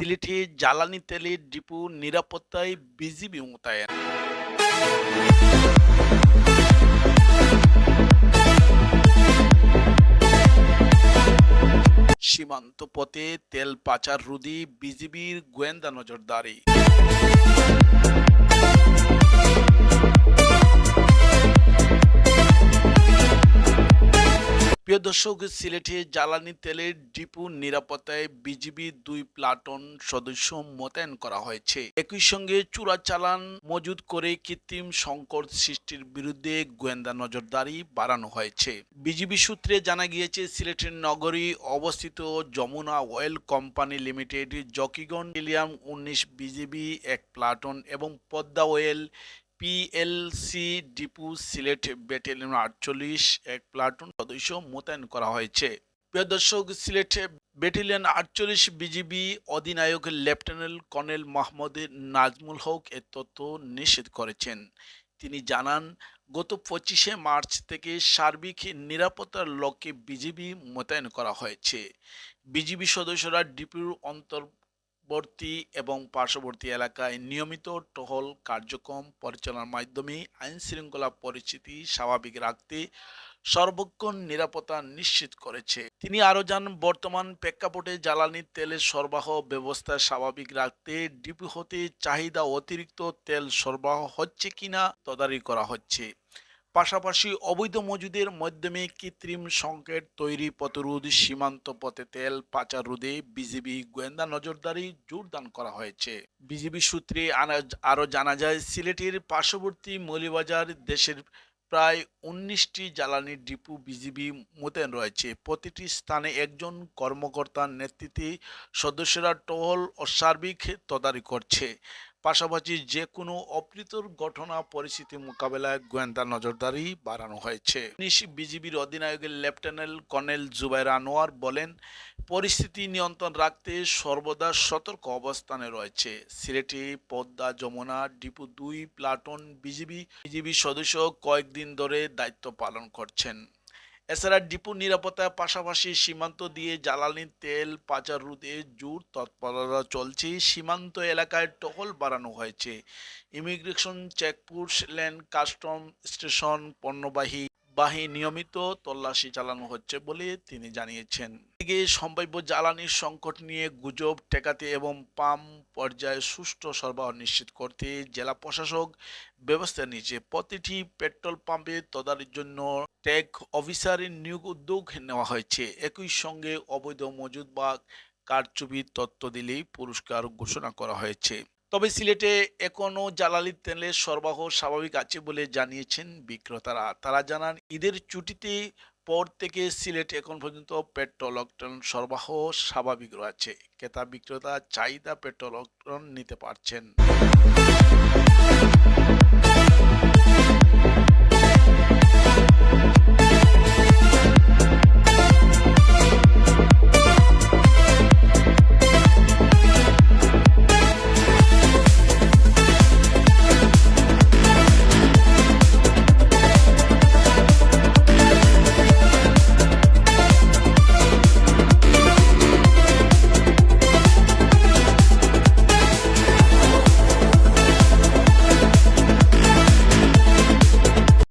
সিলেটে জ্বালানি তেলের ডিপো নিরাপত্তায় বিজিবি মোতায়েন। সীমান্ত পথে তেল পাচার রোধে বিজিবির গোয়েন্দা নজরদারি। প্রিয় দর্শক, সিলেটে জ্বালানি তেলের ডিপো নিরাপত্তায় বিজিবি 2 প্লাটুন সদস্য মোতায়েন করা হয়েছে। একই সঙ্গে চোরাচালান মজুত করে কৃত্রিম সংকট সৃষ্টির বিরুদ্ধে গোয়েন্দা নজরদারি বাড়ানো হয়েছে। বিজিবি সূত্রে জানা গিয়েছে, সিলেটের নগরী অবস্থিত Jamuna oil company limited, Zakiganj ইলিয়াম 19 বিজিবি 1 প্লাটুন এবং Padma oil PLC depot Sylhet battalion 48 1 platoon সদস্য মোতায়েন করা হয়েছে। প্রিয় দর্শক, সিলেট ব্যাটালিয়ন 48 বিজিবি অধিনায়ক লেফটেন্যান্ট কর্নেল মোহাম্মদ নাজমুল হক এ তথ্য নিশ্চিত করেছেন। তিনি জানান, গত 25শে মার্চ থেকে সার্বিক নিরাপত্তার লক্ষ্যে বিজিবি মোতায়েন করা হয়েছে। বিজিবি সদস্যরা ডিপোর অন্তর্বর্তী এবং পার্শ্ববর্তী এলাকায় নিয়মিত টহল কার্যক্রম পরিচালনার মাধ্যমে আইন শৃঙ্খলা পরিস্থিতি স্বাভাবিক রাখতে সর্বক্ষণ নিরাপত্তা নিশ্চিত করেছে। তিনি আরও জানান, বর্তমান প্রেক্ষাপটে জ্বালানি তেলের সরবরাহ ব্যবস্থা স্বাভাবিক রাখতে ডিপো হতে চাহিদা অতিরিক্ত তেল সরবরাহ হচ্ছে কিনা তদারকি করা হচ্ছে। পাশাপাশি অবৈধ মজুদের মাধ্যমে কৃত্রিম সংকট তৈরি প্রতিরোধ, সীমান্ত পথে তেল পাচার রোধে বিজিবি গোয়েন্দা নজরদারি জোরদার করা হয়েছে। বিজিবি সূত্রে আরও জানা যায়, সিলেটের পার্শ্ববর্তী মৌলভীবাজার দেশের প্রায় 19টি জ্বালানি ডিপো বিজিবি মোতায়েন রয়েছে। প্রতিটি স্থানে একজন কর্মকর্তার নেতৃত্বে সদস্যরা টহল ও সার্বিক তদারকি করছে। পাশাপাশি যে কোনো অপ্রীতিকর ঘটনা পরিস্থিতি মোকাবেলায় গোয়েন্দা নজরদারি বাড়ানো হয়েছে। বিজিবির অধিনায়ক লেফটেন্যান্ট কর্নেল জুবাইর আনোয়ার বলেন, পরিস্থিতি নিয়ন্ত্রণ রাখতে সর্বদা সতর্ক অবস্থানে রয়েছে। সিলেটে Padma Jamuna depot 2 platoon BGB সদস্য কয়েকদিন ধরে দায়িত্ব পালন করছেন। এছাড়া ডিপো নিরাপত্তার পাশাপাশি সীমান্ত দিয়ে জ্বালানি তেল পাচার রোধে জোর তৎপরতা চলছে। সীমান্ত এলাকায় টহল বাড়ানো হয়েছে। Immigration checkpost, land custom station, পণ্যবাহী নিয়মিত তল্লাশি চালানো হচ্ছে বলে তিনি জানিয়েছেন। এদিকে সম্ভাব্য জ্বালানির সংকট নিয়ে গুজব ঠেকাতে এবং পাম্প পর্যায়ে সুষ্ঠু সরবরাহ নিশ্চিত করতে জেলা প্রশাসক ব্যবস্থা নিয়েছে। প্রতিটি পেট্রোল পাম্পে তদারকির জন্য ট্যাগ অফিসারের নিয়োগ উদ্যোগ নেওয়া হয়েছে। একই সঙ্গে অবৈধ মজুদ বা কারচুপির তথ্য দিলেই পুরস্কার ঘোষণা করা হয়েছে। তবে সিলেটে এখনও জ্বালানি তেলের সরবরাহ স্বাভাবিক আছে বলে জানিয়েছেন বিক্রেতারা। তারা জানান, ঈদের ছুটিতে পর থেকে সিলেট এখন পর্যন্ত পেট্রোল অক্টেন সরবরাহ স্বাভাবিক রয়েছে। ক্রেতা বিক্রেতা চাহিদা পেট্রোল অক্টেন নিতে পারছেন।